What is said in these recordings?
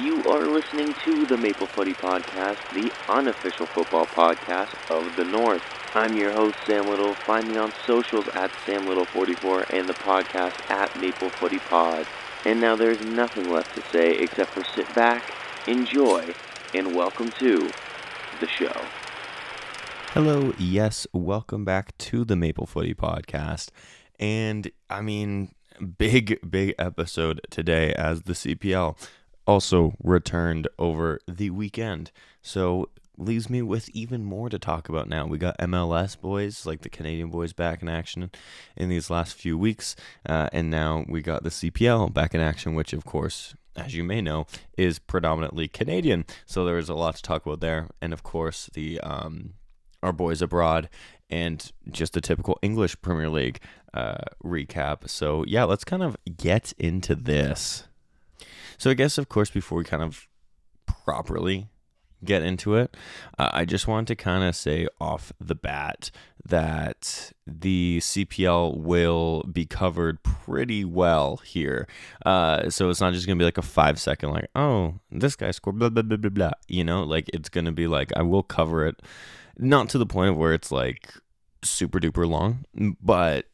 You are listening to the Maple Footy Podcast, the unofficial football podcast of the North. I'm your host, Sam Little. Find me on socials at SamLittle44 and the podcast at Maple Footy Pod. And now there's nothing left to say except for sit back, enjoy, and welcome to the show. Hello, yes, welcome back to the Maple Footy Podcast. And, big episode today as the CPL also returned over the weekend. So, leaves me with even more to talk about now. We got MLS boys, like the Canadian boys, back in action in these last few weeks. And now we got the CPL back in action, which, of course, as you may know, is predominantly Canadian. So, there's a lot to talk about there. And, of course, the our boys abroad, and just the typical English Premier League recap. So yeah, let's kind of get into this. So I guess, of course, before we kind of properly get into it, I just want to kind of say off the bat that the CPL will be covered pretty well here. So it's not just going to be like a 5-second, like, oh, this guy scored blah, blah, blah, blah, blah. You know, like it's going to be like, I will cover it. Not to the point where it's like super duper long, but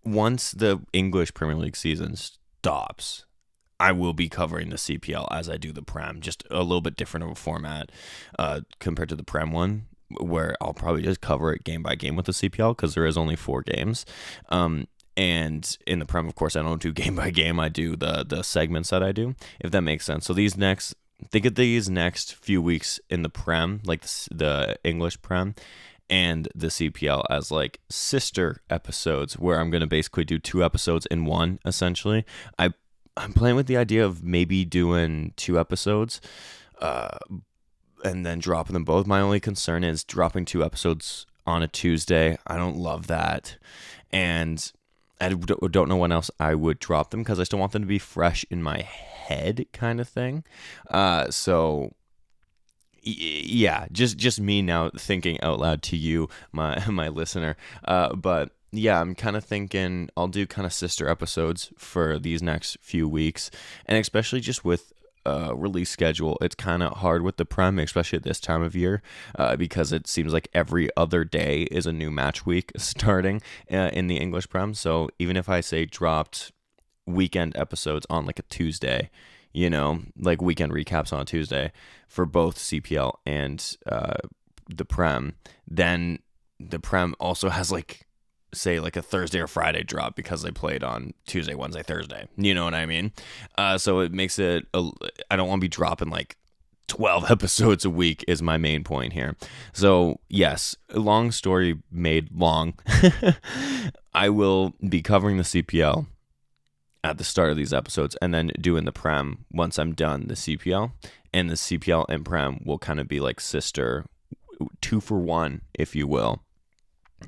once the English Premier League season stops, I will be covering the CPL as I do the Prem, just a little bit different of a format compared to the Prem one, where I'll probably just cover it game by game with the CPL because there is only 4 games. And in the Prem, of course, I don't do game by game. I do the segments that I do, if that makes sense. So think of these next few weeks in the Prem, like the English Prem, and the CPL as like sister episodes, where I'm going to basically do 2 episodes in one, essentially. I'm playing with the idea of maybe doing 2 episodes and then dropping them both. My only concern is dropping 2 episodes on a Tuesday. I don't love that. And I don't know when else I would drop them because I still want them to be fresh in my head, kind of thing. So yeah, just me now thinking out loud to you, my listener. But yeah, I'm kind of thinking I'll do kind of sister episodes for these next few weeks, and especially just with release schedule, it's kind of hard with the Prem, especially at this time of year, because it seems like every other day is a new match week starting in the English Prem. So even if I say dropped weekend episodes on like a Tuesday, you know, like weekend recaps on a Tuesday for both CPL and the Prem, then the Prem also has like, say, like a Thursday or Friday drop because they played on Tuesday, Wednesday, Thursday. You know what I mean? So it makes it, I don't want to be dropping like 12 episodes a week is my main point here. So yes, long story made long. I will be covering the CPL at the start of these episodes and then doing the Prem once I'm done the CPL. And the CPL and Prem will kind of be like sister 2 for 1, if you will,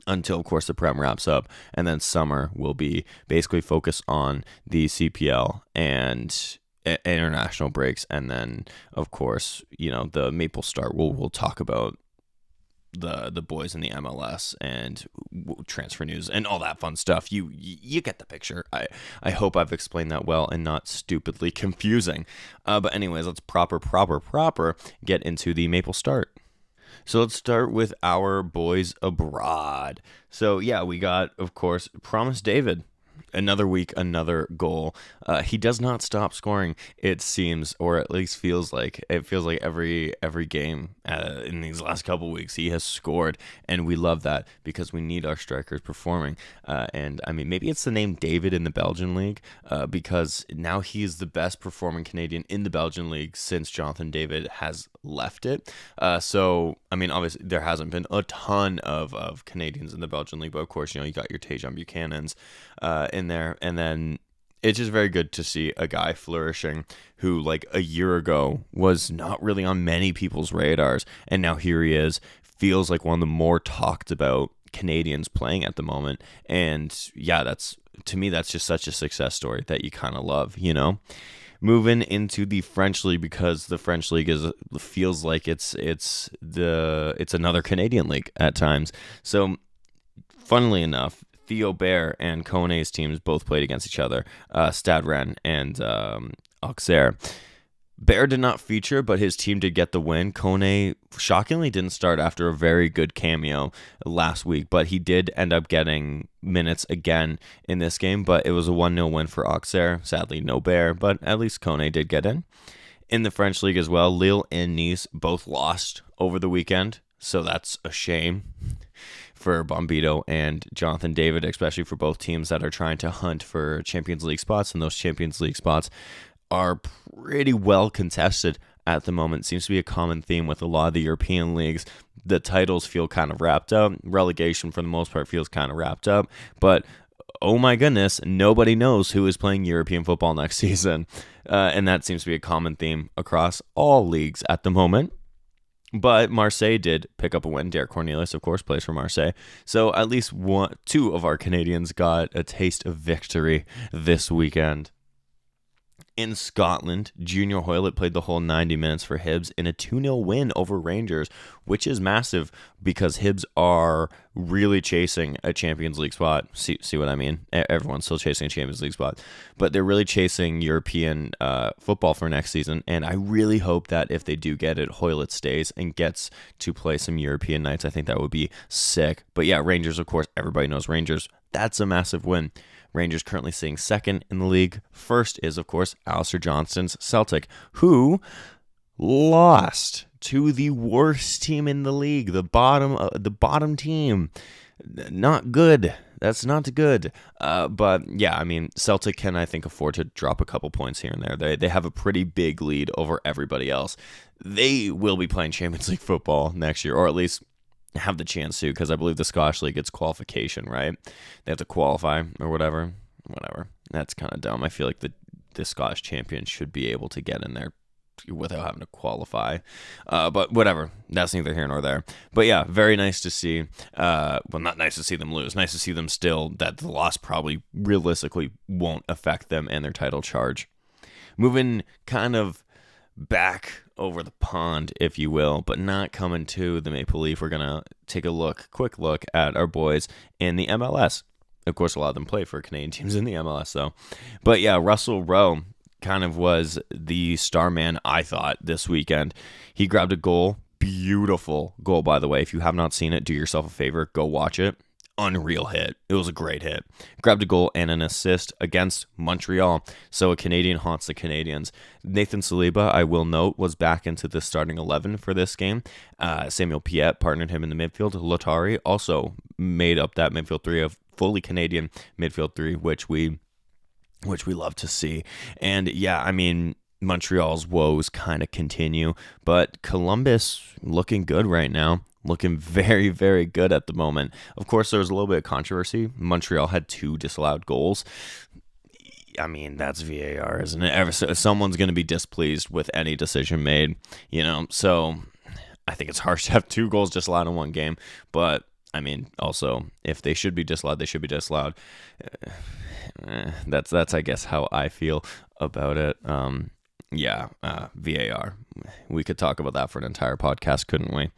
until, of course, the Prem wraps up, and then summer will be basically focused on the CPL and international breaks, and then, of course, you know, the Maple Start. We'll talk about the boys in the MLS and transfer news and all that fun stuff. You get the picture. I hope I've explained that well and not stupidly confusing. But anyways, let's proper get into the Maple Start. So let's start with our boys abroad. So yeah, we got, of course, Promise David. Another week, another goal. He does not stop scoring, it seems, or at least feels like. It feels like every game in these last couple weeks he has scored, and we love that because we need our strikers performing. And I mean, maybe it's the name David in the Belgian league because now he is the best performing Canadian in the Belgian league since Jonathan David has left it. So I mean, obviously there hasn't been a ton of Canadians in the Belgian league, but of course, you know, you got your Tejan Buchanans in there, and then it's just very good to see a guy flourishing who, like, a year ago was not really on many people's radars, and now here he is, feels like one of the more talked about Canadians playing at the moment. And yeah, that's, to me, that's just such a success story that you kind of love, you know. Moving into the French league, because the French league feels like it's another Canadian league at times. So funnily enough, Theo Bair and Kone's teams both played against each other, Stade Rennes and Auxerre. Bear did not feature, but his team did get the win. Kone shockingly didn't start after a very good cameo last week, but he did end up getting minutes again in this game. But it was a 1-0 win for Auxerre. Sadly, no Bear, but at least Kone did get in. In the French league as well, Lille and Nice both lost over the weekend, so that's a shame for Bombito and Jonathan David, especially for both teams that are trying to hunt for Champions League spots, and those Champions League spots are pretty well contested at the moment. Seems to be a common theme with a lot of the European leagues. The titles feel kind of wrapped up. Relegation, for the most part, feels kind of wrapped up. But, oh my goodness, nobody knows who is playing European football next season. And that seems to be a common theme across all leagues at the moment. But Marseille did pick up a win. Derek Cornelius, of course, plays for Marseille. So at least two of our Canadians got a taste of victory this weekend. In Scotland, Junior Hoylett played the whole 90 minutes for Hibs in a 2-0 win over Rangers, which is massive because Hibs are really chasing a Champions League spot. See what I mean? Everyone's still chasing a Champions League spot, but they're really chasing European football for next season, and I really hope that if they do get it, Hoylett stays and gets to play some European nights. I think that would be sick. But yeah, Rangers, of course, everybody knows Rangers. That's a massive win. Rangers currently sitting second in the league. First is, of course, Alistair Johnston's Celtic, who lost to the worst team in the league, the bottom team. Not good. That's not good. But yeah, I mean, Celtic can, I think, afford to drop a couple points here and there. They have a pretty big lead over everybody else. They will be playing Champions League football next year, or at least have the chance to, because I believe the Scottish League gets qualification, right? They have to qualify or whatever. That's kind of dumb. I feel like the Scottish champions should be able to get in there without having to qualify. But whatever. That's neither here nor there. But yeah, very nice to see. Well, not nice to see them lose. Nice to see them still, that the loss probably realistically won't affect them and their title charge. Moving kind of back over the pond, if you will, but not coming to the Maple Leaf. We're going to take a quick look at our boys in the MLS. Of course, a lot of them play for Canadian teams in the MLS, though. But yeah, Russell Rowe kind of was the star man, I thought, this weekend. He grabbed a goal. Beautiful goal, by the way. If you have not seen it, do yourself a favor. Go watch it. Unreal hit. It was a great hit. Grabbed a goal and an assist against Montreal. So a Canadian haunts the Canadians. Nathan Saliba, I will note, was back into the starting 11 for this game. Samuel Piette partnered him in the midfield. Lotari also made up that midfield three of fully Canadian midfield three, which we love to see. And yeah, I mean, Montreal's woes kind of continue, but Columbus looking good right now. Looking very, very good at the moment. Of course, there was a little bit of controversy. Montreal had 2 disallowed goals. I mean, that's VAR, isn't it? Someone's going to be displeased with any decision made, So I think it's harsh to have 2 goals disallowed in one game. But, I mean, also, if they should be disallowed, they should be disallowed. That's I guess, how I feel about it. VAR. We could talk about that for an entire podcast, couldn't we?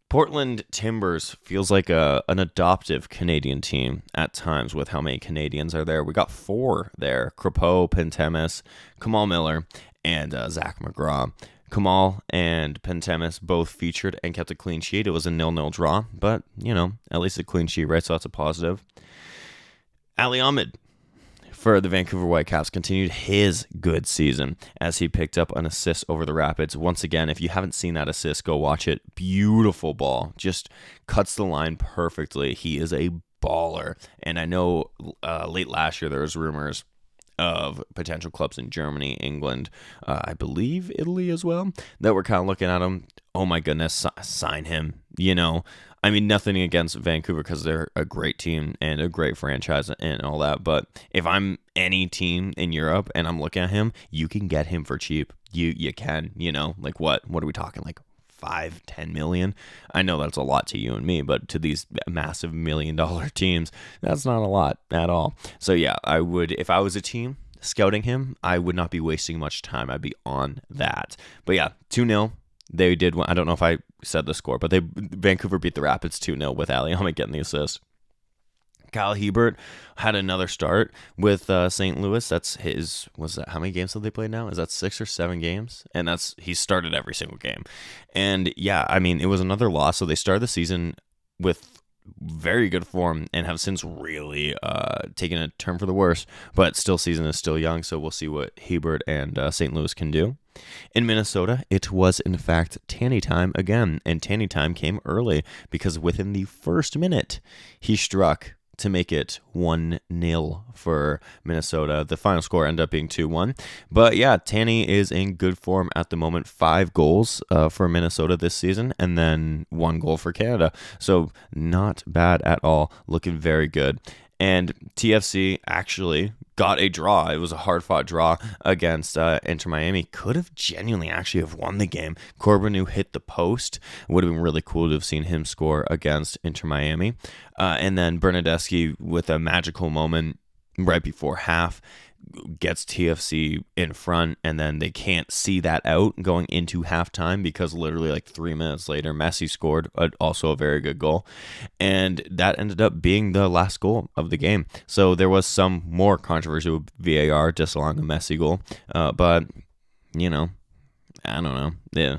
Portland Timbers feels like an adoptive Canadian team at times with how many Canadians are there. We got 4 there. Crepeau, Pentemis, Kamal Miller, and Zach McGraw. Kamal and Pentemis both featured and kept a clean sheet. It was a 0-0 draw, but, at least a clean sheet, right? So that's a positive. Ali Ahmed for the Vancouver Whitecaps continued his good season as he picked up an assist over the Rapids. Once again, if you haven't seen that assist, go watch it. Beautiful ball. Just cuts the line perfectly. He is a baller. And I know late last year there was rumors of potential clubs in Germany, England, I believe Italy as well, that were kind of looking at him. Oh my goodness, sign him. I mean, nothing against Vancouver because they're a great team and a great franchise and all that. But if I'm any team in Europe and I'm looking at him, you can get him for cheap. You can, like what are we talking? Like 5-10 million? I know that's a lot to you and me, but to these massive $1 million teams, that's not a lot at all. So yeah, I would, if I was a team scouting him, I would not be wasting much time. I'd be on that. But yeah, 2-0. They did. I don't know if I said the score, but Vancouver beat the Rapids 2-0 with Ali Ahmed getting the assist. Kyle Hebert had another start with St. Louis. That's how many games have they played now? Is that 6 or 7 games? And he started every single game. And yeah, I mean, it was another loss. So they started the season with very good form and have since really taken a turn for the worse, but season is still young, so we'll see what Hebert and St. Louis can do. In Minnesota, it was in fact Tanny time again, and Tanny time came early because within the first minute, he struck to make it 1-0 for Minnesota. The final score ended up being 2-1. But yeah, Tanny is in good form at the moment. 5 goals for Minnesota this season, and then 1 goal for Canada. So not bad at all. Looking very good. And TFC actually got a draw. It was a hard-fought draw against Inter Miami. Could have genuinely actually have won the game. Corbin, who hit the post, would have been really cool to have seen him score against Inter Miami. And then Bernadeschi, with a magical moment right before half, gets TFC in front, and then they can't see that out going into halftime because literally like 3 minutes later, Messi scored also a very good goal, and that ended up being the last goal of the game. So there was some more controversy with VAR disallowing a Messi goal, but you know, I don't know. Yeah.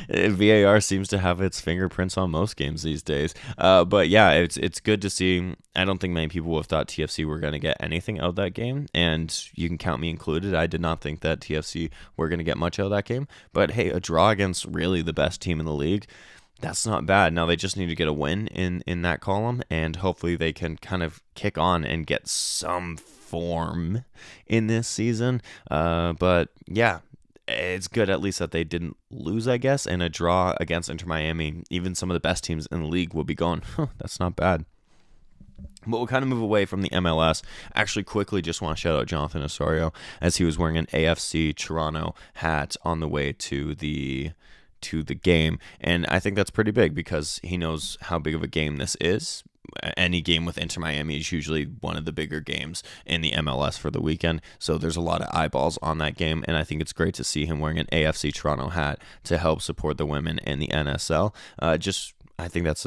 VAR seems to have its fingerprints on most games these days. But yeah, it's good to see. I don't think many people have thought TFC were going to get anything out of that game, and you can count me included. I did not think that TFC were going to get much out of that game. But hey, a draw against really the best team in the league, that's not bad. Now they just need to get a win in that column, and hopefully they can kind of kick on and get some form in this season. But yeah, it's good at least that they didn't lose, I guess, and a draw against Inter Miami. Even some of the best teams in the league will be going, that's not bad. But we'll kind of move away from the MLS. Actually, quickly, just want to shout out Jonathan Osorio as he was wearing an AFC Toronto hat on the way to the game. And I think that's pretty big because he knows how big of a game this is. Any game with Inter Miami is usually one of the bigger games in the MLS for the weekend. So there's a lot of eyeballs on that game, and I think it's great to see him wearing an AFC Toronto hat to help support the women in the NSL. I think that's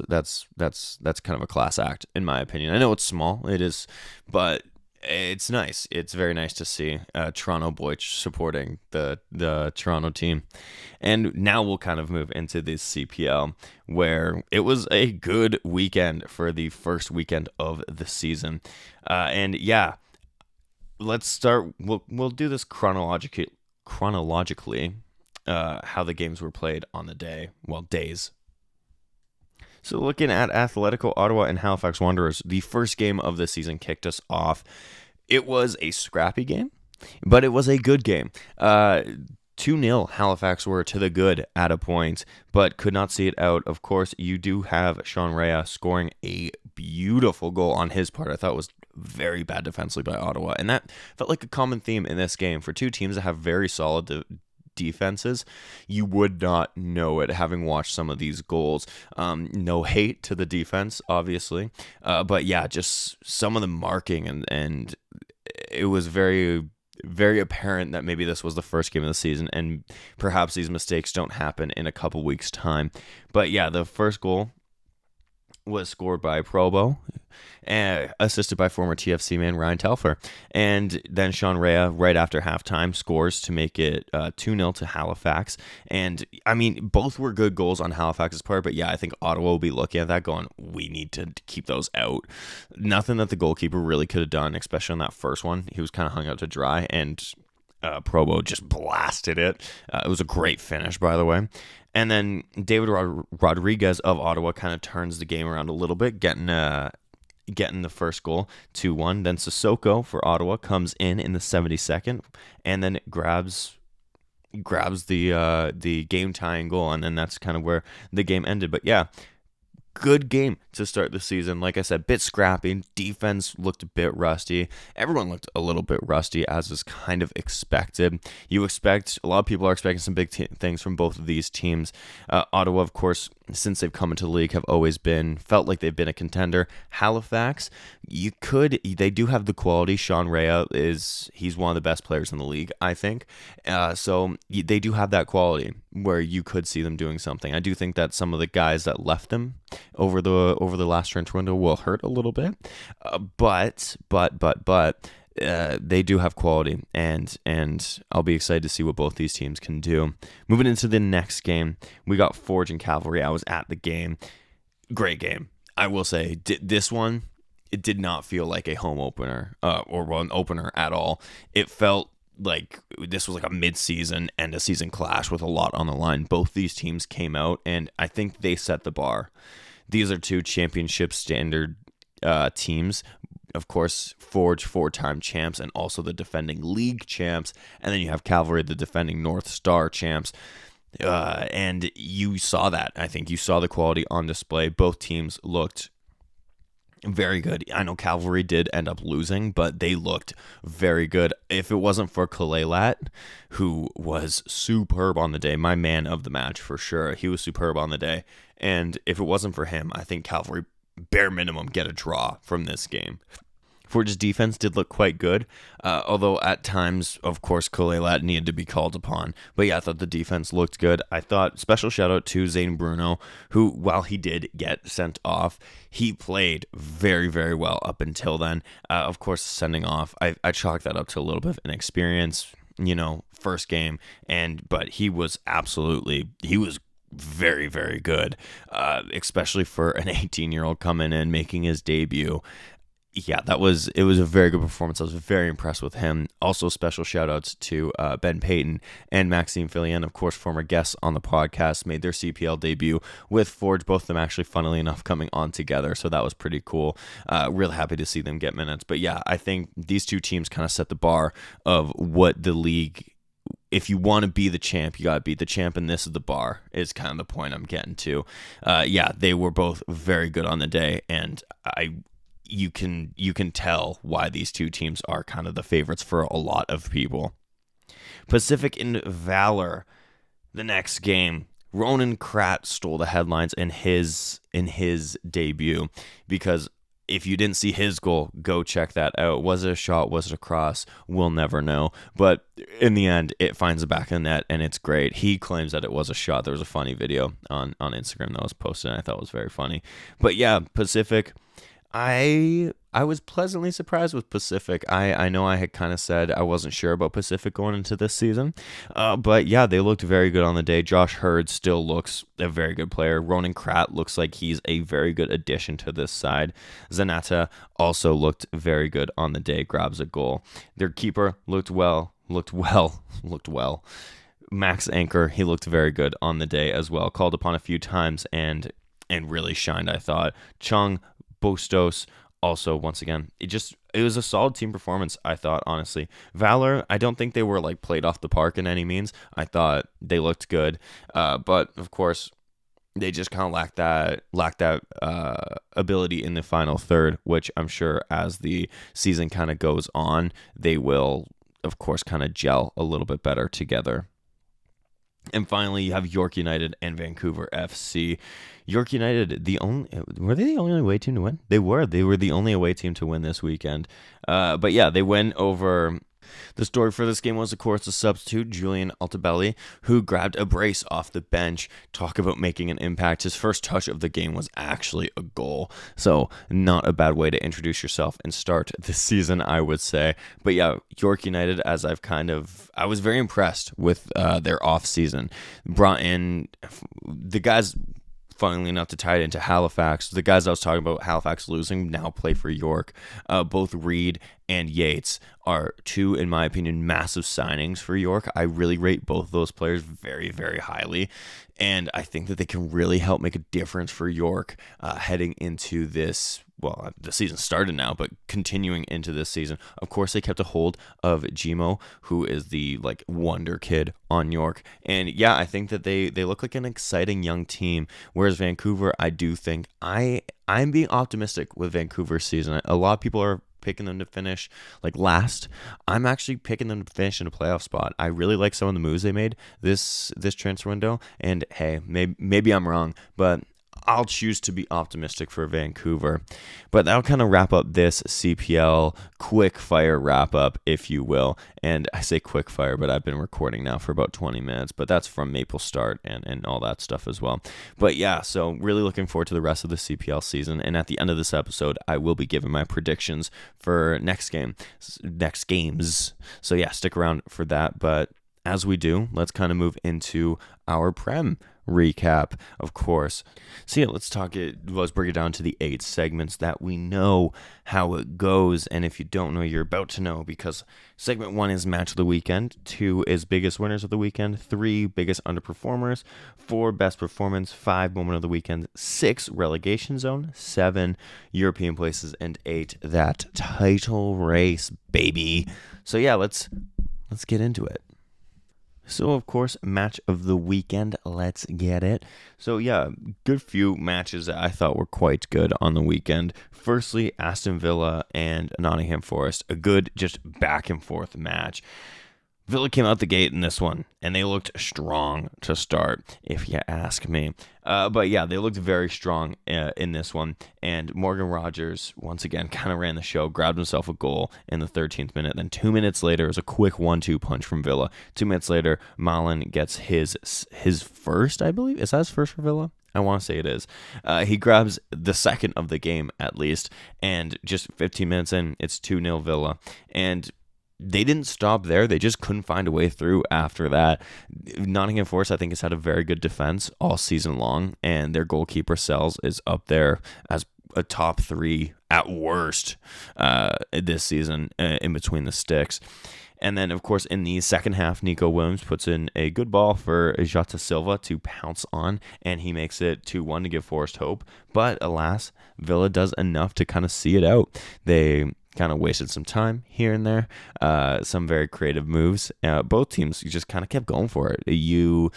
kind of a class act in my opinion. I know it's small, it is, but it's nice. It's very nice to see Toronto boy supporting the Toronto team. And now we'll kind of move into the CPL, where it was a good weekend for the first weekend of the season. And yeah, let's start. We'll do this chronologically. How the games were played on the day. Well, days. So looking at Atletico Ottawa and Halifax Wanderers, the first game of the season kicked us off. It was a scrappy game, but it was a good game. 2-0 Halifax were to the good at a point, but could not see it out. Of course, you do have Sean Rea scoring a beautiful goal on his part. I thought it was very bad defensively by Ottawa, and that felt like a common theme in this game. For two teams that have very solid defenses, you would not know it having watched some of these goals. No hate to the defense, obviously, but yeah, just some of the marking and it was very, very apparent that maybe this was the first game of the season, and perhaps these mistakes don't happen in a couple weeks' time. But yeah, the first goal was scored by Probo, assisted by former TFC man Ryan Telfer. And then Sean Rea, right after halftime, scores to make it 2-0 to Halifax. And, I mean, both were good goals on Halifax's part, but yeah, I think Ottawa will be looking at that going, we need to keep those out. Nothing that the goalkeeper really could have done, especially on that first one. He was kind of hung out to dry, and Probo just blasted it. It was a great finish, by the way. And then David Rodriguez of Ottawa kind of turns the game around a little bit, getting the first goal, 2-1. Then Sissoko for Ottawa comes in the 72nd, and then grabs the game tying goal, and then that's kind of where the game ended. But yeah, good game to start the season. Like I said, bit scrappy. Defense looked a bit rusty. Everyone looked a little bit rusty, as is kind of expected. A lot of people are expecting some big things from both of these teams. Ottawa, of course, since they've come into the league, have always felt like they've been a contender. Halifax, they do have the quality. Sean Rea he's one of the best players in the league, I think. So they do have that quality where you could see them doing something. I do think that some of the guys that left them over the last transfer window will hurt a little bit, but they do have quality, and I'll be excited to see what both these teams can do. Moving into the next game, we got Forge and Cavalry. I was at the game. Great game. I will say, this one, it did not feel like a home opener or an opener at all. It felt like this was like a mid-season and a season clash with a lot on the line. Both these teams came out, and I think they set the bar. These are two championship standard teams. Of course, Forge, 4-time champs, and also the defending league champs. And then you have Cavalry, the defending North Star champs. And you saw that. I think you saw the quality on display. Both teams looked very good. I know Cavalry did end up losing, but they looked very good. If it wasn't for Kalelat, who was superb on the day, my man of the match for sure. He was superb on the day. And if it wasn't for him, I think Cavalry bare minimum get a draw from this game. Forge's defense did look quite good, although at times, of course, Kalelat needed to be called upon. But yeah, I thought the defense looked good. I thought, special shout out to Zane Bruno, who, while he did get sent off, he played very, very well up until then. Of course, sending off, I chalked that up to a little bit of inexperience, first game, but he was very, very good, especially for an 18-year-old coming in, making his debut. Yeah, it was a very good performance. I was very impressed with him. Also, special shout-outs to Ben Payton and Maxime Fillion, of course, former guests on the podcast, made their CPL debut with Forge, both of them actually, funnily enough, coming on together, so that was pretty cool. Really happy to see them get minutes. But yeah, I think these two teams kind of set the bar of what the league... If you want to be the champ, you got to beat the champ, and this is the bar, is kind of the point I'm getting to. Yeah, they were both very good on the day, and you can tell why these two teams are kind of the favorites for a lot of people. Pacific and Valour, the next game. Ronan Kratt stole the headlines in his debut, because if you didn't see his goal, go check that out. Was it a shot? Was it a cross? We'll never know. But in the end, it finds the back of the net, and it's great. He claims that it was a shot. There was a funny video on Instagram that was posted, and I thought was very funny. But yeah, Pacific, I was pleasantly surprised with Pacific. I know I had kind of said I wasn't sure about Pacific going into this season, but yeah, they looked very good on the day. Josh Hurd still looks a very good player. Ronan Kratt looks like he's a very good addition to this side. Zanata also looked very good on the day, grabs a goal. Their keeper looked well. Max Anchor, he looked very good on the day as well. Called upon a few times and really shined, I thought. Chung Bostos also, once again, it was a solid team performance, I thought, honestly. Valour, I don't think they were like played off the park in any means. I thought they looked good, but of course they just kind of lacked that ability in the final third, which I'm sure as the season kind of goes on, they will of course kind of gel a little bit better together. And finally, you have York United and Vancouver FC. York United, were they the only away team to win? They were the only away team to win this weekend. But yeah, they win over. The story for this game was, of course, the substitute, Julian Altobelli, who grabbed a brace off the bench. Talk about making an impact. His first touch of the game was actually a goal. So not a bad way to introduce yourself and start the season, I would say. But yeah, York United, I was very impressed with their off season. Brought in the guys, funnily enough, to tie it into Halifax. The guys I was talking about, Halifax losing, now play for York. Both Reed and Yates are two, in my opinion, massive signings for York. I really rate both of those players very, very highly. And I think that they can really help make a difference for York heading into this. Well, the season started now, but continuing into this season. Of course, they kept a hold of Gmo, who is the wonder kid on York. And yeah, I think that they look like an exciting young team. Whereas Vancouver, I do think I'm being optimistic with Vancouver's season. A lot of people are picking them to finish last. I'm actually picking them to finish in a playoff spot. I really like some of the moves they made this transfer window. And hey, maybe I'm wrong, but I'll choose to be optimistic for Vancouver. But that'll kind of wrap up this CPL quick fire wrap up, if you will. And I say quick fire, but I've been recording now for about 20 minutes. But that's from Maple Start and all that stuff as well. But yeah, so really looking forward to the rest of the CPL season. And at the end of this episode, I will be giving my predictions for next games. So yeah, stick around for that. But as we do, let's kind of move into our Prem recap, of course. So yeah, let's break it down to the 8 segments that we know how it goes. And if you don't know, you're about to know, because segment 1 is match of the weekend, 2 is biggest winners of the weekend, 3 biggest underperformers, 4 best performance, 5 moment of the weekend, 6 relegation zone, 7 European places, and 8 that title race, baby. So yeah, let's get into it. So, of course, match of the weekend. Let's get it. So, yeah, good few matches that I thought were quite good on the weekend. Firstly, Aston Villa and Nottingham Forest. A good, just back and forth match. Villa came out the gate in this one, and they looked strong to start, if you ask me. But yeah, they looked very strong in this one. And Morgan Rogers, once again, kind of ran the show, grabbed himself a goal in the 13th minute. Then 2 minutes later, it was a quick 1-2 punch from Villa. 2 minutes later, Malin gets his first, I believe. Is that his first for Villa? I want to say it is. He grabs the second of the game, at least. And just 15 minutes in, it's 2-0 Villa. And they didn't stop there. They just couldn't find a way through after that. Nottingham Forest, I think, has had a very good defense all season long, and their goalkeeper Sells is up there as a top 3 at worst this season in between the sticks. And then, of course, in the second half, Nico Williams puts in a good ball for Jota Silva to pounce on, and he makes it 2-1 to give Forest hope. But alas, Villa does enough to kind of see it out. They kind of wasted some time here and there, some very creative moves. Both teams, you just kind of kept going for it. You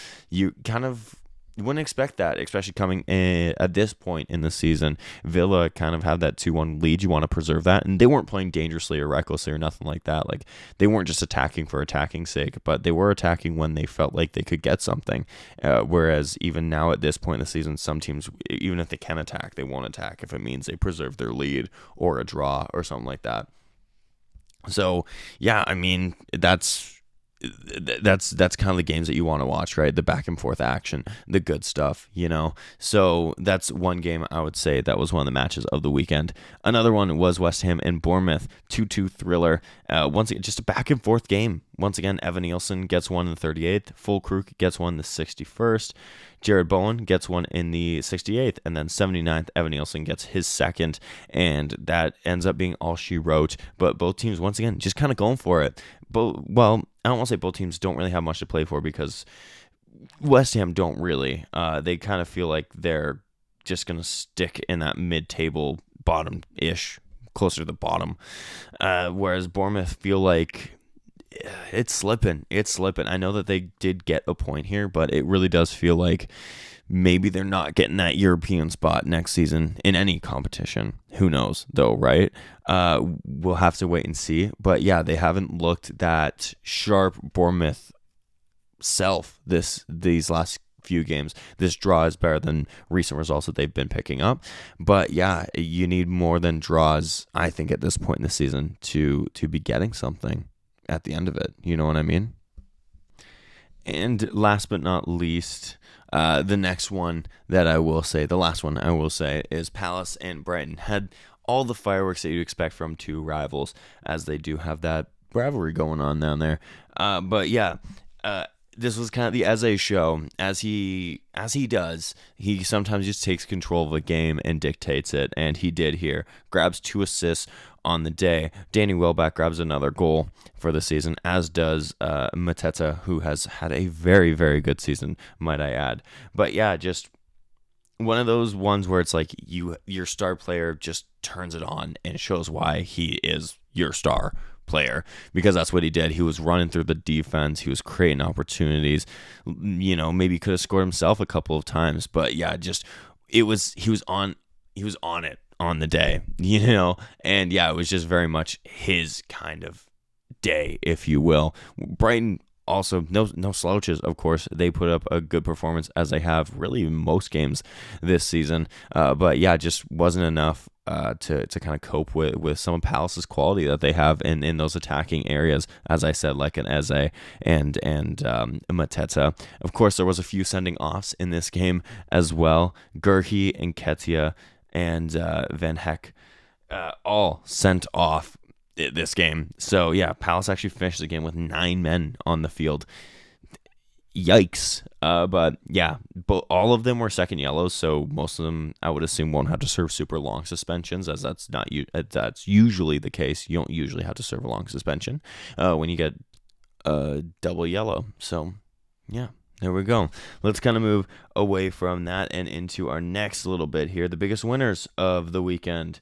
kind of wouldn't expect that, especially coming in at this point in the season. Villa kind of had that 2-1 lead. You want to preserve that, and they weren't playing dangerously or recklessly or nothing like that. Like, they weren't just attacking for attacking sake, but they were attacking when they felt like they could get something. Whereas even now at this point in the season, some teams, even if they can attack, they won't attack if it means they preserve their lead or a draw or something like that. So yeah, I mean, that's kind of the games that you want to watch, right? The back and forth action, the good stuff, you know? So that's one game I would say that was one of the matches of the weekend. Another one was West Ham and Bournemouth, 2-2 thriller. Once again, just a back and forth game. Once again, Evan Nielsen gets one in the 38th. Fulkrug gets one in the 61st. Jared Bowen gets one in the 68th. And then 79th, Evan Nielsen gets his second. And that ends up being all she wrote. But both teams, once again, just kind of going for it. Well, I don't want to say both teams don't really have much to play for, because West Ham don't really. They kind of feel like they're just going to stick in that mid-table bottom-ish, closer to the bottom. Whereas Bournemouth feel like it's slipping. I know that they did get a point here, but it really does feel like maybe they're not getting that European spot next season in any competition. Who knows, though, right? We'll have to wait and see. But yeah, they haven't looked that sharp Bournemouth self these last few games. This draw is better than recent results that they've been picking up. But yeah, you need more than draws, I think, at this point in the season to be getting something at the end of it. You know what I mean? And last but not least, the next one that I will say, the last one I will say, is Palace and Brighton. Had all the fireworks that you'd expect from two rivals, as they do have that rivalry going on down there. But yeah, this was kind of the Eze show. As he does, he sometimes just takes control of a game and dictates it, and he did here. Grabs 2 assists on the day. Danny Welbeck grabs another goal for the season, as does Mateta, who has had a very, very good season, might I add. But yeah, just one of those ones where it's like your star player just turns it on and shows why he is your star player, because that's what he did. He was running through the defense. He was creating opportunities. You know, maybe he could have scored himself a couple of times, but yeah, just he was on it on the day, you know, and yeah, it was just very much his kind of day, if you will. Brighton Also, no slouches, of course. They put up a good performance, as they have really most games this season. But yeah, just wasn't enough to kind of cope with some of Palace's quality that they have in those attacking areas. As I said, like an Eze and Mateta. Of course, there was a few sending offs in this game as well. Gurhi and Ketia and Van Heck all sent off this game. So yeah, Palace actually finished the game with 9 men on the field. Yikes. But yeah, all of them were second yellows, so most of them I would assume won't have to serve super long suspensions, as that's usually the case. You don't usually have to serve a long suspension when you get a double yellow. So yeah, there we go. Let's kind of move away from that and into our next little bit here. The biggest winners of the weekend.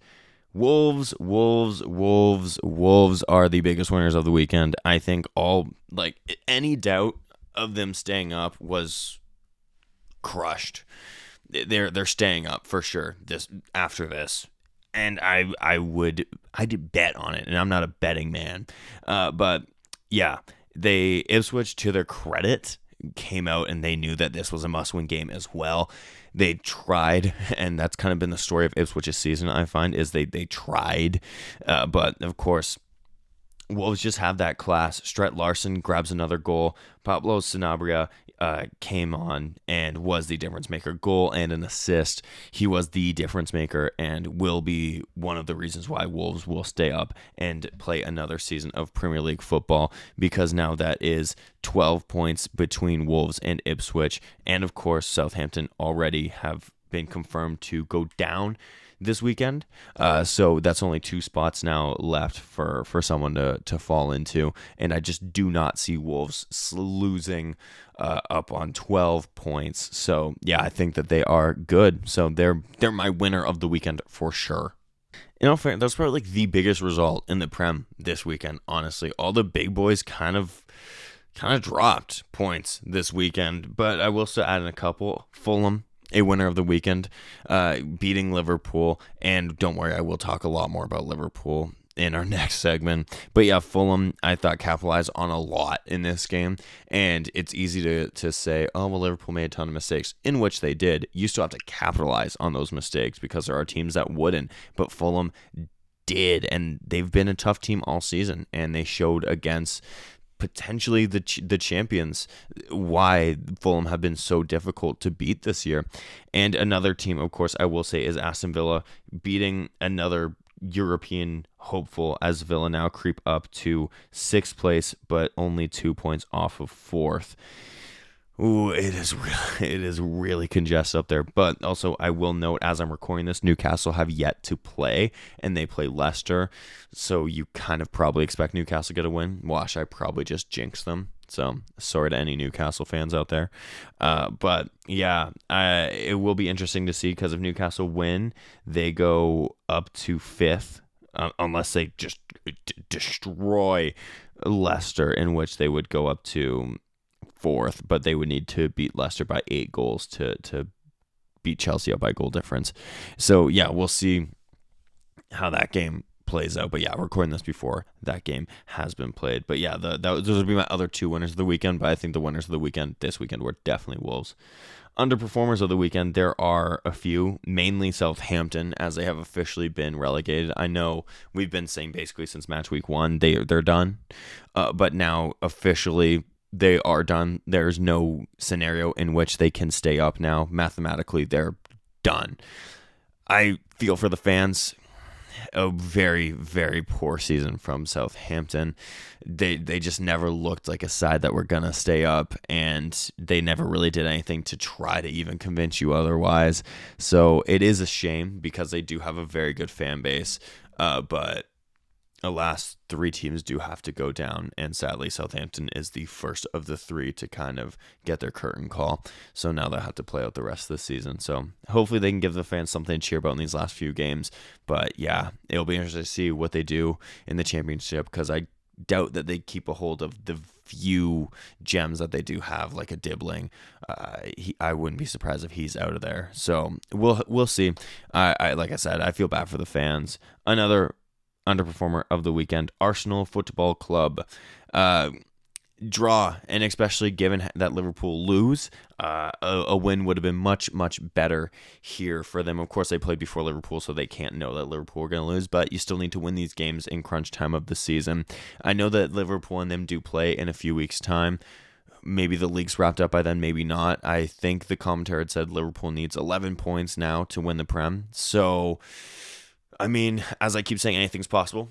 Wolves are the biggest winners of the weekend. I think any doubt of them staying up was crushed. They're staying up for sure after this. And I'd bet on it, and I'm not a betting man. But yeah, Ipswich, to their credit, came out and they knew that this was a must-win game as well. They tried, and that's kind of been the story of Ipswich's season, I find, is they tried. But, of course, Wolves just have that class. Stret Larson grabs another goal. Pablo Sanabria came on and was the difference maker. Goal and an assist. He was the difference maker and will be one of the reasons why Wolves will stay up and play another season of Premier League football, because now that is 12 points between Wolves and Ipswich. And of course, Southampton already have been confirmed to go down this weekend. So that's only 2 spots now left for someone to fall into. And I just do not see Wolves losing up on 12 points. So yeah, I think that they are good. So they're my winner of the weekend for sure. In all fairness, that's probably like the biggest result in the Prem this weekend, honestly. All the big boys kind of dropped points this weekend, but I will still add in a couple. Fulham, a winner of the weekend, beating Liverpool. And don't worry, I will talk a lot more about Liverpool in our next segment. But yeah, Fulham, I thought, capitalized on a lot in this game. And it's easy to say, oh, well, Liverpool made a ton of mistakes, in which they did. You still have to capitalize on those mistakes because there are teams that wouldn't. But Fulham did, and they've been a tough team all season. And they showed against potentially the champions why Fulham have been so difficult to beat this year. And another team, of course, I will say, is Aston Villa, beating another European hopeful, as Villa now creep up to 6th place, but only 2 points off of 4th. Ooh, it is really congested up there. But also, I will note, as I'm recording this, Newcastle have yet to play, and they play Leicester. So you kind of probably expect Newcastle to get a win. Wash, I probably just jinxed them. So sorry to any Newcastle fans out there. But yeah, it will be interesting to see, because if Newcastle win, they go up to 5th, unless they just destroy Leicester, in which they would go up to 4th, but they would need to beat Leicester by 8 goals to beat Chelsea up by goal difference. So yeah, we'll see how that game plays out. But yeah, recording this before that game has been played. But yeah, those would be my other 2 winners of the weekend. But I think the winners of the weekend this weekend were definitely Wolves. Underperformers of the weekend, there are a few, mainly Southampton, as they have officially been relegated. I know we've been saying basically since match week 1 they're done, but now officially they are done. There's no scenario in which they can stay up now. Mathematically, they're done. I feel for the fans. A very, very poor season from Southampton. They just never looked like a side that were going to stay up, and they never really did anything to try to even convince you otherwise. So it is a shame, because they do have a very good fan base, but alas, 3 teams do have to go down, and sadly, Southampton is the first of the 3 to kind of get their curtain call. So now they'll have to play out the rest of the season. So hopefully they can give the fans something to cheer about in these last few games. But yeah, it'll be interesting to see what they do in the championship, because I doubt that they keep a hold of the few gems that they do have, like a Dibbling. I wouldn't be surprised if he's out of there. So we'll see. I like I said, I feel bad for the fans. Another underperformer of the weekend, Arsenal Football Club. draw, and especially given that Liverpool lose, a win would have been much, much better here for them. Of course, they played before Liverpool, so they can't know that Liverpool are going to lose, but you still need to win these games in crunch time of the season. I know that Liverpool and them do play in a few weeks' time. Maybe the league's wrapped up by then, maybe not. I think the commentator had said Liverpool needs 11 points now to win the Prem. So, I mean, as I keep saying, anything's possible.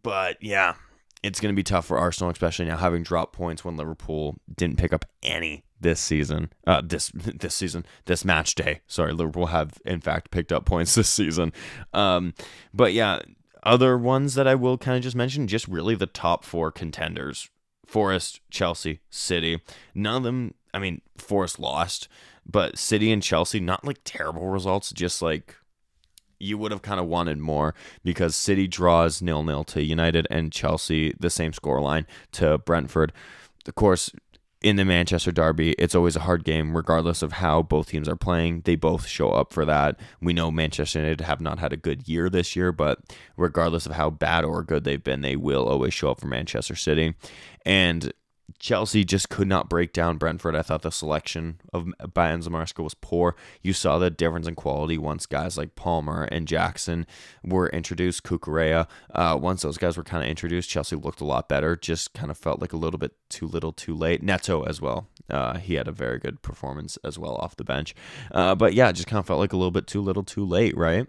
But, yeah, it's going to be tough for Arsenal, especially now having dropped points when Liverpool didn't pick up any this season. This match day. Sorry, Liverpool have, in fact, picked up points this season. But, yeah, other ones that I will kind of just mention, just really the top 4 contenders. Forest, Chelsea, City. None of them, I mean, Forest lost, but City and Chelsea, not like terrible results, just like you would have kind of wanted more, because City draws 0-0 to United and Chelsea the same scoreline to Brentford. Of course, in the Manchester derby, it's always a hard game regardless of how both teams are playing. They both show up for that. We know Manchester United have not had a good year this year, but regardless of how bad or good they've been, they will always show up for Manchester City. And Chelsea just could not break down Brentford. I thought the selection by Enzo Maresca was poor. You saw the difference in quality once guys like Palmer and Jackson were introduced, Cucurella. Once those guys were kind of introduced, Chelsea looked a lot better. Just kind of felt like a little bit too little too late. Neto as well. He had a very good performance as well off the bench. But yeah, it just kind of felt like a little bit too little too late, right?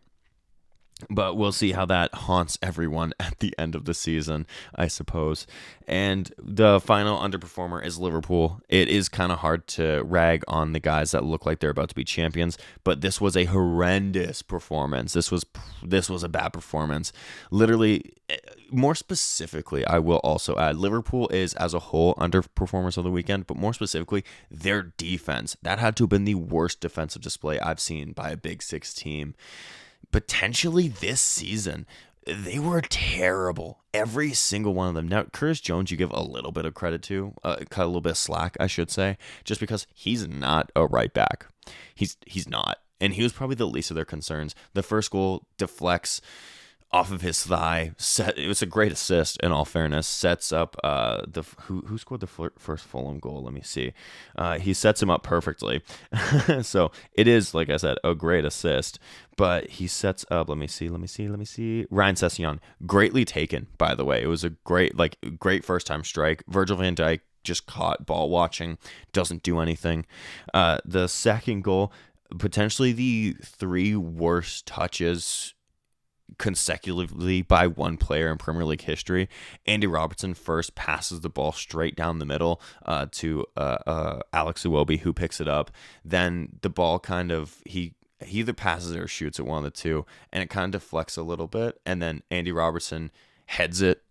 But we'll see how that haunts everyone at the end of the season, I suppose. And the final underperformer is Liverpool. It is kind of hard to rag on the guys that look like they're about to be champions, but this was a horrendous performance. This was a bad performance. Literally, more specifically, I will also add, Liverpool is as a whole underperformers of the weekend, but more specifically, their defense. That had to have been the worst defensive display I've seen by a Big Six team. Potentially this season. They were terrible. Every single one of them. Now, Curtis Jones, you give a little bit of credit to, cut a little bit of slack, I should say, just because he's not a right back. He's not. And he was probably the least of their concerns. The first goal deflects off of his thigh. It was a great assist, in all fairness. Sets up who scored the first Fulham goal? Let me see. He sets him up perfectly. So it is, like I said, a great assist. But he sets up. Let me see. Ryan Sessegnon, greatly taken, by the way. It was a great first time strike. Virgil van Dijk just caught ball watching, doesn't do anything. The second goal, potentially the 3 worst touches consecutively by one player in Premier League history. Andy Robertson first passes the ball straight down the middle to Alex Iwobi, who picks it up. Then the ball he either passes it or shoots it, one of the two, and it kind of deflects a little bit, and then Andy Robertson heads it,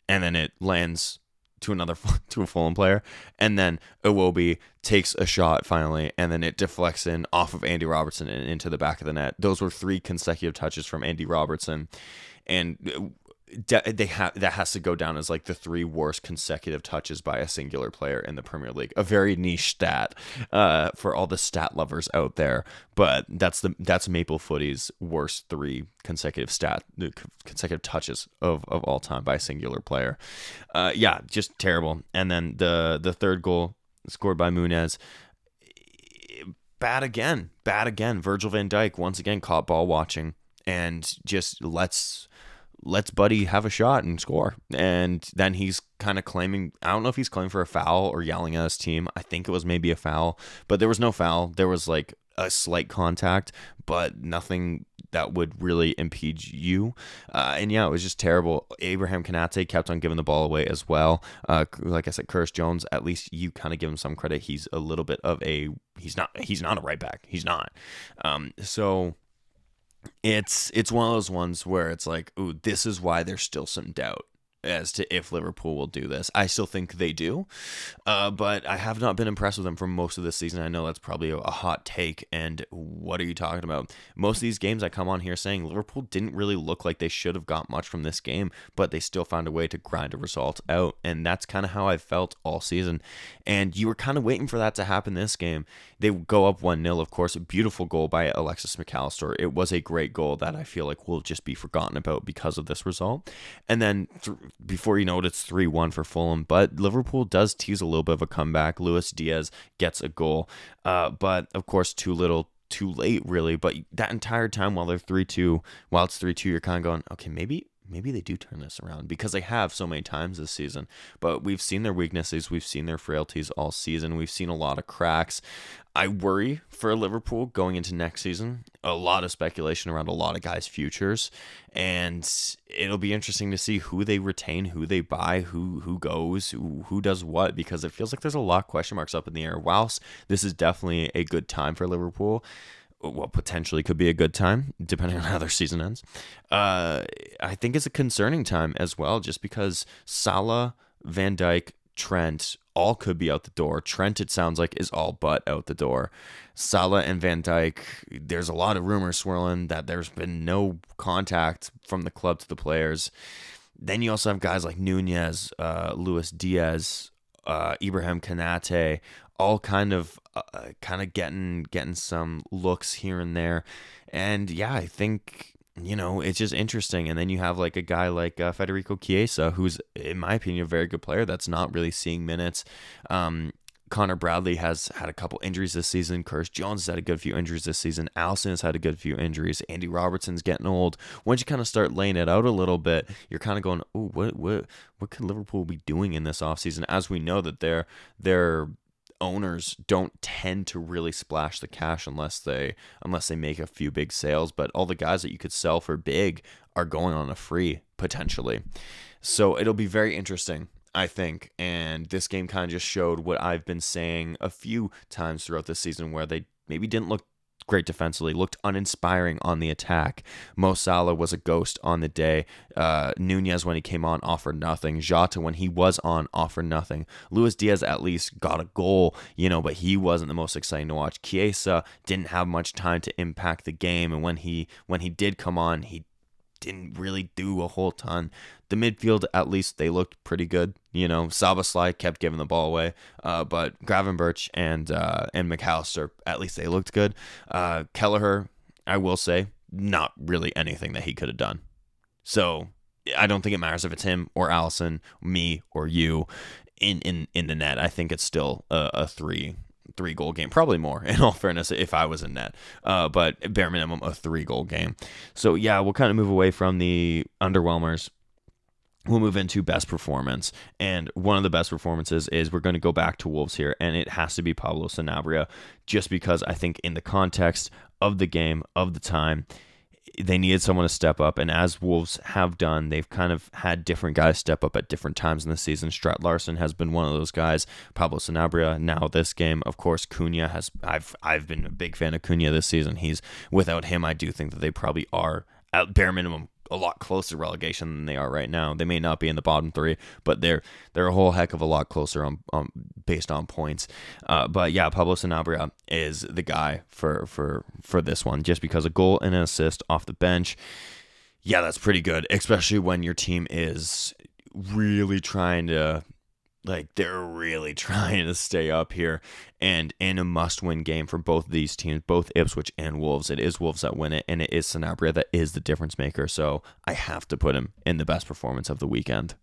and then it lands to a Fulham player, and then Iwobi takes a shot finally, and then it deflects in off of Andy Robertson and into the back of the net. Those were 3 consecutive touches from Andy Robertson, and that has to go down as like the 3 worst consecutive touches by a singular player in the Premier League. A very niche stat for all the stat lovers out there, but that's Maple Footy's worst 3 consecutive touches of all time by a singular player. Yeah, just terrible. And then the third goal scored by Munez, bad again. Virgil van Dijk once again caught ball watching and just lets Buddy have a shot and score. And then he's kind of claiming, I don't know if he's claiming for a foul or yelling at his team. I think it was maybe a foul, but there was no foul. There was like a slight contact, but nothing that would really impede you. And yeah, it was just terrible. Abraham Konate kept on giving the ball away as well. Like I said, Curtis Jones, at least you kind of give him some credit. He's a little bit of he's not a right back. He's not. So it's one of those ones where it's like, ooh, this is why there's still some doubt as to if Liverpool will do this. I still think they do, but I have not been impressed with them for most of this season. I know that's probably a hot take, and what are you talking about? Most of these games I come on here saying Liverpool didn't really look like they should have got much from this game, but they still found a way to grind a result out, and that's kind of how I felt all season, and you were kind of waiting for that to happen this game. They go up 1-0, of course, a beautiful goal by Alexis McAllister. It was a great goal that I feel like will just be forgotten about because of this result, and then before you know it, it's 3-1 for Fulham. But Liverpool does tease a little bit of a comeback. Luis Diaz gets a goal. But, of course, too little, too late, really. But that entire time while it's 3-2, you're kind of going, okay, maybe they do turn this around, because they have so many times this season. But we've seen their weaknesses. We've seen their frailties all season. We've seen a lot of cracks. I worry for Liverpool going into next season. A lot of speculation around a lot of guys' futures. And it'll be interesting to see who they retain, who they buy, who goes, who does what, because it feels like there's a lot of question marks up in the air. Whilst this is definitely a good time for Liverpool, well, potentially could be a good time, depending on how their season ends. I think it's a concerning time as well, just because Salah, Van Dijk, Trent all could be out the door. Trent, it sounds like, is all but out the door. Salah and Van Dijk, there's a lot of rumors swirling that there's been no contact from the club to the players. Then you also have guys like Nunez, Luis Diaz, Ibrahim Konate, all kind of getting some looks here and there. And yeah, I think, it's just interesting. And then you have like a guy like Federico Chiesa, who's, in my opinion, a very good player that's not really seeing minutes. Connor Bradley has had a couple injuries this season. Curtis Jones has had a good few injuries this season. Alisson has had a good few injuries. Andy Robertson's getting old. Once you kind of start laying it out a little bit, you're kind of going, oh, what could Liverpool be doing in this offseason? As we know that their owners don't tend to really splash the cash unless they make a few big sales, but all the guys that you could sell for big are going on a free potentially. So it'll be very interesting, I think, and this game kind of just showed what I've been saying a few times throughout this season, where they maybe didn't look great defensively, looked uninspiring on the attack. Mo Salah was a ghost on the day. Nunez, when he came on, offered nothing. Jota, when he was on, offered nothing. Luis Diaz at least got a goal, but he wasn't the most exciting to watch. Chiesa didn't have much time to impact the game, and when he did come on, he didn't really do a whole ton. The midfield, at least, they looked pretty good. Szoboszlai kept giving the ball away, but Gravenberch and McAllister, at least they looked good. Kelleher, I will say, not really anything that he could have done. So I don't think it matters if it's him or Alisson, me or you in the net. I think it's still a three-goal game, probably more, in all fairness, if I was in net, but bare minimum a 3-goal game. So yeah, we'll kind of move away from the underwhelmers. We'll move into best performance, and one of the best performances is, we're going to go back to Wolves here, and it has to be Pablo Sanabria, just because I think in the context of the game, of the time, they needed someone to step up, and as Wolves have done, they've kind of had different guys step up at different times in the season. Strat Larson has been one of those guys. Pablo Sanabria, now this game, of course. Cunha has. I've been a big fan of Cunha this season. Without him, I do think that they probably are, at bare minimum, a lot closer to relegation than they are right now. They may not be in the bottom 3, but they're a whole heck of a lot closer on based on points. But yeah, Pablo Sanabria is the guy for this one, just because a goal and an assist off the bench. Yeah, that's pretty good, especially when your team is really trying to stay up here, and in a must-win game for both of these teams, both Ipswich and Wolves. It is Wolves that win it, and it is Sanabria that is the difference maker, so I have to put him in the best performance of the weekend.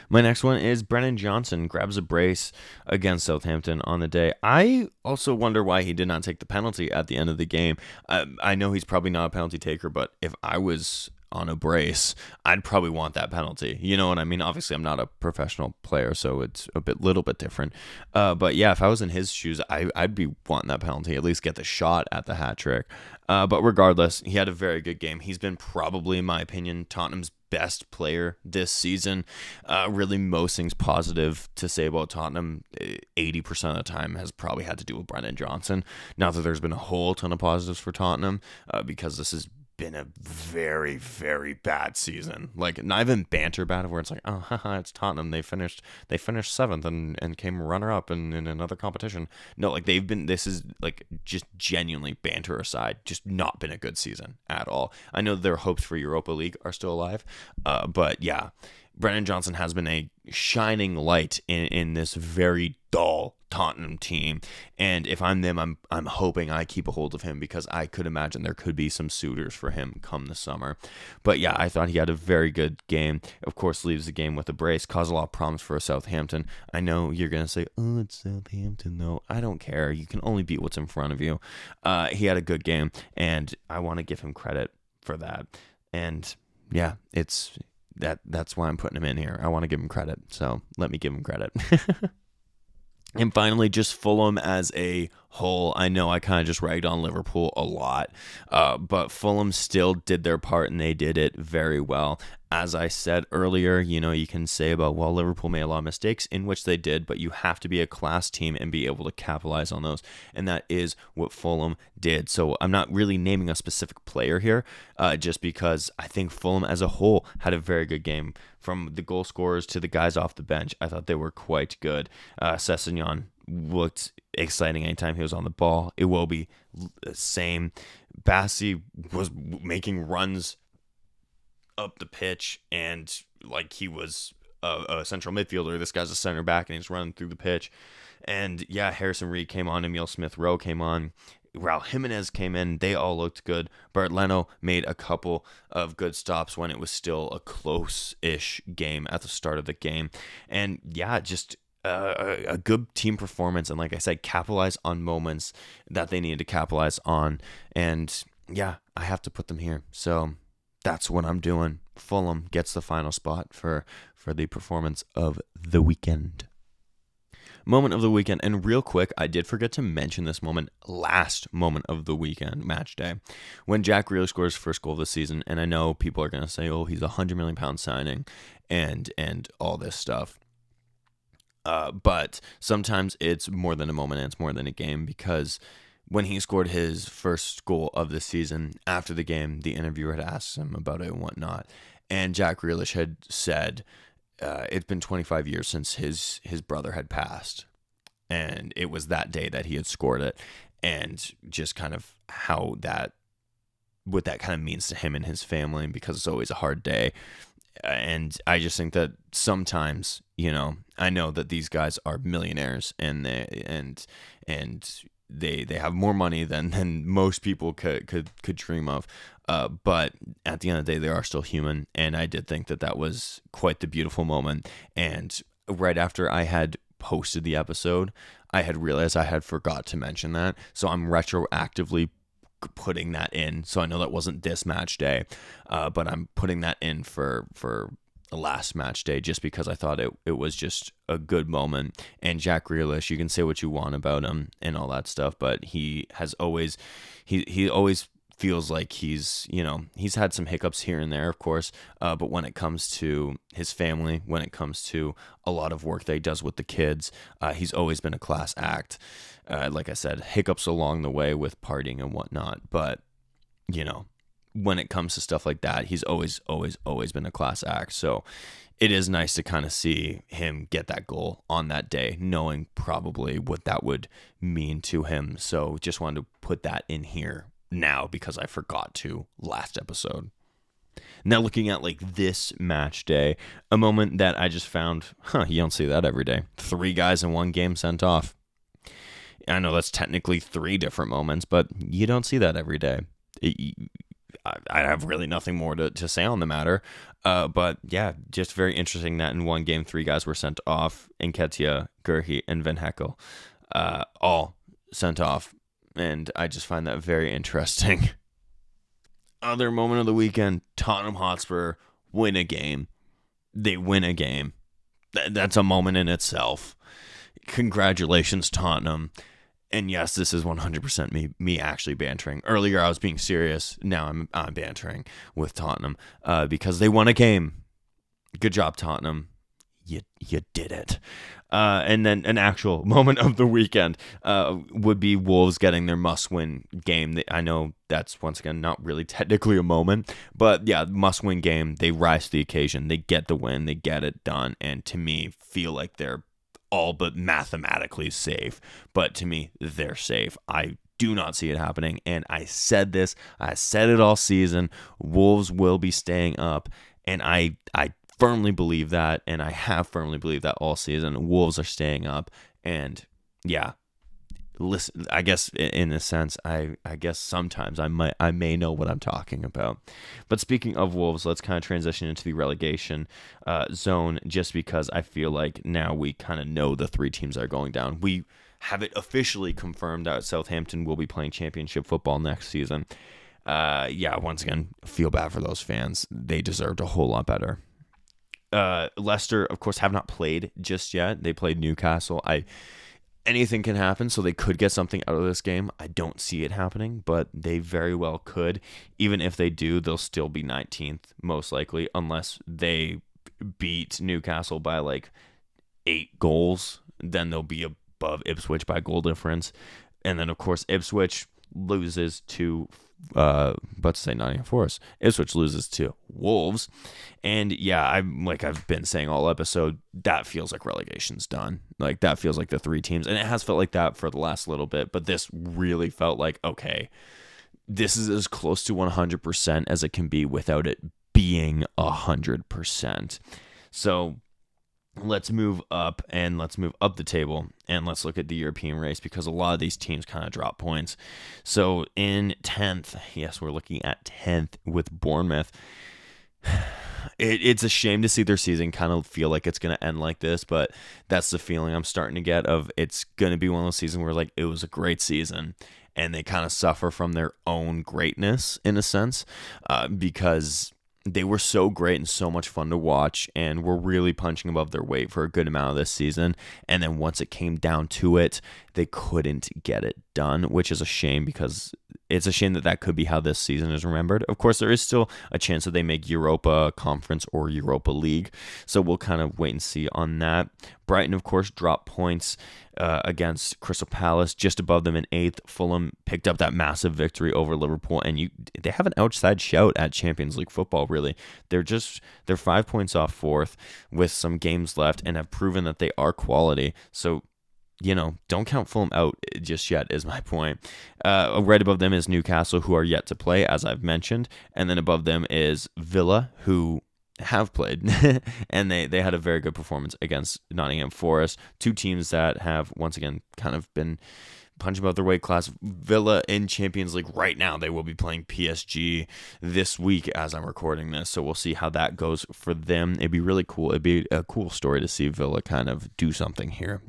My next one is Brennan Johnson grabs a brace against Southampton on the day. I also wonder why he did not take the penalty at the end of the game. I know he's probably not a penalty taker, but if I was on a brace, I'd probably want that penalty. You know what I mean? Obviously, I'm not a professional player, so it's little bit different. But yeah, if I was in his shoes, I'd be wanting that penalty, at least get the shot at the hat trick. But regardless, he had a very good game. He's been probably, in my opinion, Tottenham's best player this season. Really, most things positive to say about Tottenham, 80% of the time has probably had to do with Brennan Johnson. Not that there's been a whole ton of positives for Tottenham, because this is been a very, very bad season. Like, not even banter bad, where it's like, oh, haha, it's Tottenham. They finished 7th and came runner up in another competition. No, like, this is like, just genuinely, banter aside, just not been a good season at all. I know their hopes for Europa League are still alive, but yeah, Brennan Johnson has been a shining light in this very dull Tottenham team, and if I'm them, I'm hoping I keep a hold of him, because I could imagine there could be some suitors for him come the summer. But yeah, I thought he had a very good game. Of course, leaves the game with a brace, caused a lot of problems for Southampton. I know you're gonna say, "Oh, it's Southampton," though. I don't care. You can only beat what's in front of you. He had a good game, and I want to give him credit for that. And yeah, that's why I'm putting him in here. I want to give him credit, so let me give him credit. And finally, just Fulham as a whole. I know I kind of just ragged on Liverpool a lot, but Fulham still did their part, and they did it very well. As I said earlier, you can say about, well, Liverpool made a lot of mistakes, in which they did, but you have to be a class team and be able to capitalize on those, and that is what Fulham did. So I'm not really naming a specific player here, just because I think Fulham as a whole had a very good game. From the goal scorers to the guys off the bench, I thought they were quite good. Sessegnon looked exciting anytime he was on the ball. Iwobi, same. Bassi was making runs up the pitch, and like he was a central midfielder. This guy's a center back, and he's running through the pitch. And yeah, Harrison Reed came on, Emile Smith-Rowe came on, Raul Jimenez came in. They all looked good. Bert Leno made a couple of good stops when it was still a close-ish game at the start of the game. And yeah, just a good team performance. And like I said, capitalize on moments that they needed to capitalize on. And yeah, I have to put them here. So that's what I'm doing. Fulham gets the final spot for the performance of the weekend. Moment of the weekend. And real quick, I did forget to mention this moment, last moment of the weekend, match day, when Jack Grealish scores his first goal of the season. And I know people are going to say, oh, he's a £100 million signing and all this stuff. But sometimes it's more than a moment and it's more than a game, because when he scored his first goal of the season, after the game, the interviewer had asked him about it and whatnot. And Jack Grealish had said, it's been 25 years since his brother had passed, and it was that day that he had scored it, and just kind of what that kind of means to him and his family, because it's always a hard day. And I just think that sometimes, I know that these guys are millionaires, and they have more money than most people could dream of. But at the end of the day, they are still human. And I did think that was quite the beautiful moment. And right after I had posted the episode, I had realized I had forgot to mention that. So I'm retroactively putting that in. So I know that wasn't this match day, but I'm putting that in for the last match day, just because I thought it was just a good moment. And Jack Grealish, you can say what you want about him and all that stuff, but he always feels like he's had some hiccups here and there, of course, but when it comes to his family, when it comes to a lot of work that he does with the kids, he's always been a class act. Like I said, hiccups along the way with partying and whatnot, but when it comes to stuff like that, he's always been a class act. So it is nice to kind of see him get that goal on that day, knowing probably what that would mean to him. So just wanted to put that in here now, because I forgot to last episode. Now looking at this match day, a moment that I just found, you don't see that every day. 3 guys in one game sent off. I know that's technically 3 different moments, but you don't see that every day. I have really nothing more to say on the matter. But yeah, just very interesting that in one game, 3 guys were sent off. Nketiah, Gurhi, and Van Heckel, all sent off. And I just find that very interesting. Other moment of the weekend, Tottenham Hotspur win a game. They win a game. That's a moment in itself. Congratulations, Tottenham. And yes, this is 100% me actually bantering. Earlier I was being serious. Now I'm bantering with Tottenham because they won a game. Good job, Tottenham. You did it. And then an actual moment of the weekend would be Wolves getting their must-win game. I know that's, once again, not really technically a moment, but yeah, must-win game. They rise to the occasion. They get the win. They get it done. And to me, feel like they're all but mathematically safe. But to me, they're safe. I do not see it happening. And I said this. I said it all season. Wolves will be staying up. And I firmly believe that, and I have firmly believed that all season. Wolves are staying up, and yeah, listen, I guess in a sense, I guess sometimes I may know what I'm talking about. But speaking of Wolves, let's kind of transition into the relegation zone, just because I feel like now we kind of know the three teams that are going down. We have it officially confirmed that Southampton will be playing championship football next season. Yeah, once again, feel bad for those fans. They deserved a whole lot better. Leicester, of course, have not played just yet. They played Newcastle. Anything can happen, so they could get something out of this game. I don't see it happening, but they very well could. Even if they do, they'll still be 19th, most likely, unless they beat Newcastle by like 8 goals. Then they'll be above Ipswich by goal difference. And then, of course, Ipswich loses to Nottingham Forest. Ipswich loses to Wolves. And yeah, I've been saying all episode, that feels like relegation's done. Like, that feels like the 3 teams. And it has felt like that for the last little bit, but this really felt like, okay, this is as close to 100% as it can be without it being 100%. So let's move up the table, and let's look at the European race, because a lot of these teams kind of drop points. So in 10th, yes, we're looking at 10th with Bournemouth. It's a shame to see their season kind of feel like it's going to end like this, but that's the feeling I'm starting to get of it's going to be one of those seasons where like it was a great season and they kind of suffer from their own greatness in a sense, because they were so great and so much fun to watch and were really punching above their weight for a good amount of this season. And then once it came down to it, they couldn't get it done, which is a shame, because it's a shame that could be how this season is remembered. Of course, there is still a chance that they make Europa Conference or Europa League, so we'll kind of wait and see on that. Brighton, of course, dropped points against Crystal Palace, just above them in 8th. Fulham picked up that massive victory over Liverpool, and they have an outside shout at Champions League football, really. They're 5 points off 4th with some games left and have proven that they are quality. So, don't count Fulham out just yet is my point. Right above them is Newcastle, who are yet to play, as I've mentioned. And then above them is Villa, who have played. And they had a very good performance against Nottingham Forest. 2 teams that have, once again, kind of been punching above their weight class. Villa in Champions League right now. They will be playing PSG this week as I'm recording this, so we'll see how that goes for them. It'd be really cool. It'd be a cool story to see Villa kind of do something here,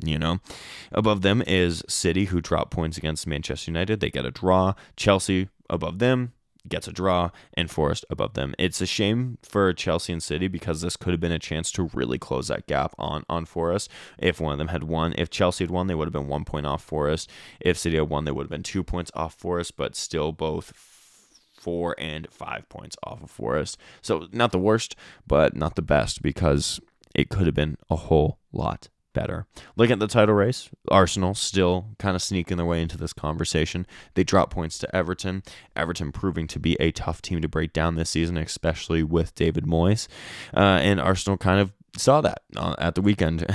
Above them is City, who dropped points against Manchester United. They get a draw. Chelsea above them gets a draw, and Forest above them. It's a shame for Chelsea and City, because this could have been a chance to really close that gap on Forest if one of them had won. If Chelsea had won, they would have been 1 point off Forest. If City had won, they would have been 2 points off Forest, but still both 4 and 5 points off of Forest. So not the worst, but not the best, because it could have been a whole lot better. Looking at the title race, Arsenal still kind of sneaking their way into this conversation. They drop points to Everton. Everton proving to be a tough team to break down this season, especially with David Moyes. And Arsenal kind of saw that at the weekend.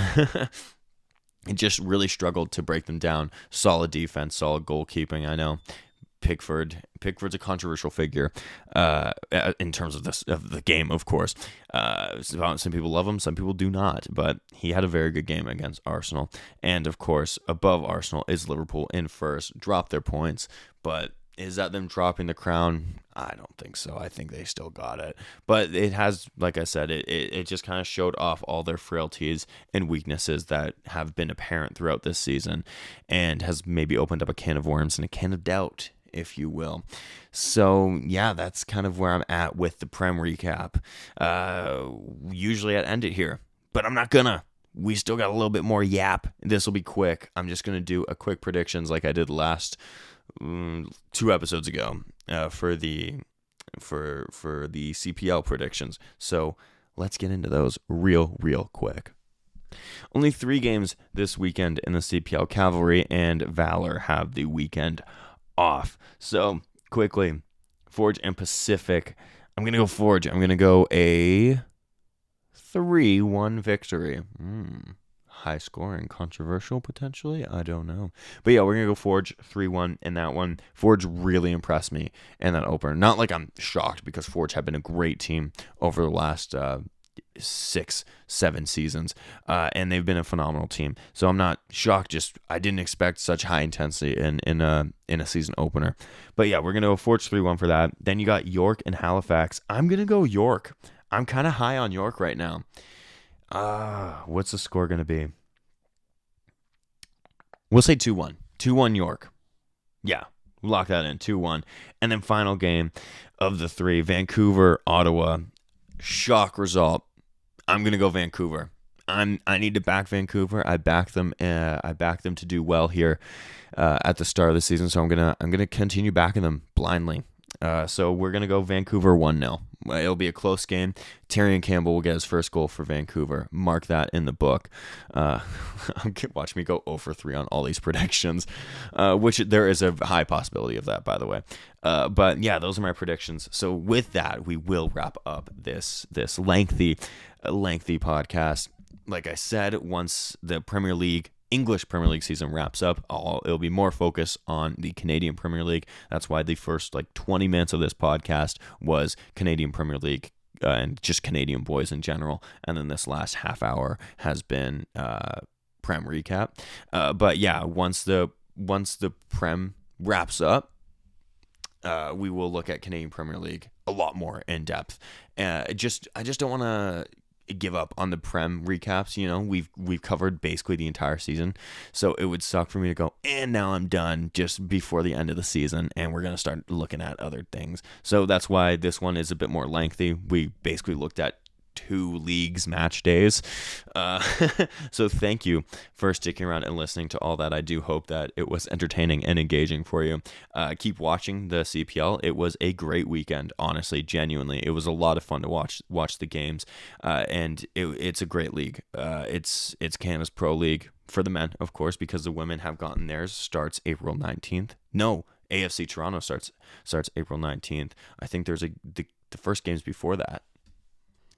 It just really struggled to break them down. Solid defense, solid goalkeeping, I know. Pickford's a controversial figure in terms of the game, of course. Some people love him, some people do not, but he had a very good game against Arsenal. And, of course, above Arsenal is Liverpool in first. Dropped their points, but is that them dropping the crown? I don't think so. I think they still got it. But it has, like I said, it just kind of showed off all their frailties and weaknesses that have been apparent throughout this season, and has maybe opened up a can of worms and a can of doubt, if you will. So, yeah, that's kind of where I'm at with the Prem recap. Usually I'd end it here, but I'm not gonna. We still got a little bit more yap. This will be quick. I'm just gonna do a quick predictions like I did last 2 episodes ago for the CPL predictions. So let's get into those real quick. Only 3 games this weekend in the CPL. Cavalry and Valour have the weekend off. So, quickly, Forge and Pacific. I'm going to go Forge. I'm going to go a 3-1 victory. High scoring, controversial potentially. I don't know. But yeah, we're going to go Forge 3-1 in that one. Forge really impressed me in that opener. Not like I'm shocked, because Forge have been a great team over the last 6-7 seasons, and they've been a phenomenal team. So I'm not shocked. Just I didn't expect such high intensity in a season opener. But yeah, we're gonna go Forge 3-1 for that. Then you got York and Halifax. I'm gonna go York. I'm kind of high on York right now. What's the score gonna be? We'll say 2-1. 2-1 York. Yeah, lock that in. 2-1. And then final game of the three, Vancouver, Ottawa. Shock result. I'm gonna go Vancouver. I need to back Vancouver. I back them. I back them to do well here at the start of the season. So I'm gonna continue backing them blindly. So we're gonna go Vancouver 1-0. It'll be a close game. Tyrion Campbell will get his first goal for Vancouver. Mark that in the book. Watch me go 0 for 3 on all these predictions, which there is a high possibility of that, by the way. But yeah, those are my predictions. So with that, we will wrap up this lengthy podcast. Like I said, once the English Premier League season wraps up, it'll be more focus on the Canadian Premier League. That's why the first 20 minutes of this podcast was Canadian Premier League and just Canadian boys in general. And then this last half hour has been Prem recap. But yeah, once the Prem wraps up, we will look at Canadian Premier League a lot more in depth. I just don't want to give up on the Prem recaps. We've covered basically the entire season, so it would suck for me to go and now I'm done just before the end of the season and we're going to start looking at other things. So that's why this one is a bit more lengthy. We basically looked at 2 leagues match days. So thank you for sticking around and listening to all that. I do hope that it was entertaining and engaging for you. Keep watching the CPL. It was a great weekend, honestly, genuinely. It was a lot of fun to watch the games, and it's a great league. It's Canada's Pro League for the men, of course, because the women have gotten theirs. Starts April 19th. No, AFC Toronto starts April 19th. I think there's the first games before that.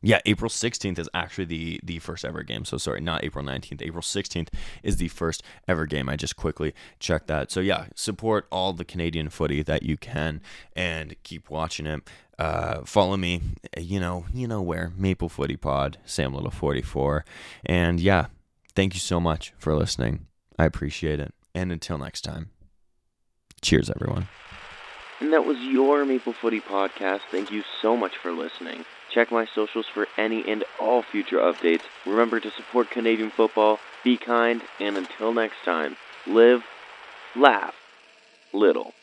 Yeah, April 16th is actually the first ever game. So sorry, not April 19th. April 16th is the first ever game. I just quickly checked that. So yeah, support all the Canadian footy that you can and keep watching it. Follow me, you know where, Maple Footy Pod, Sam Little 44. And yeah, thank you so much for listening. I appreciate it. And until next time, cheers, everyone. And that was your Maple Footy Podcast. Thank you so much for listening. Check my socials for any and all future updates. Remember to support Canadian football, be kind, and until next time, live, laugh, little.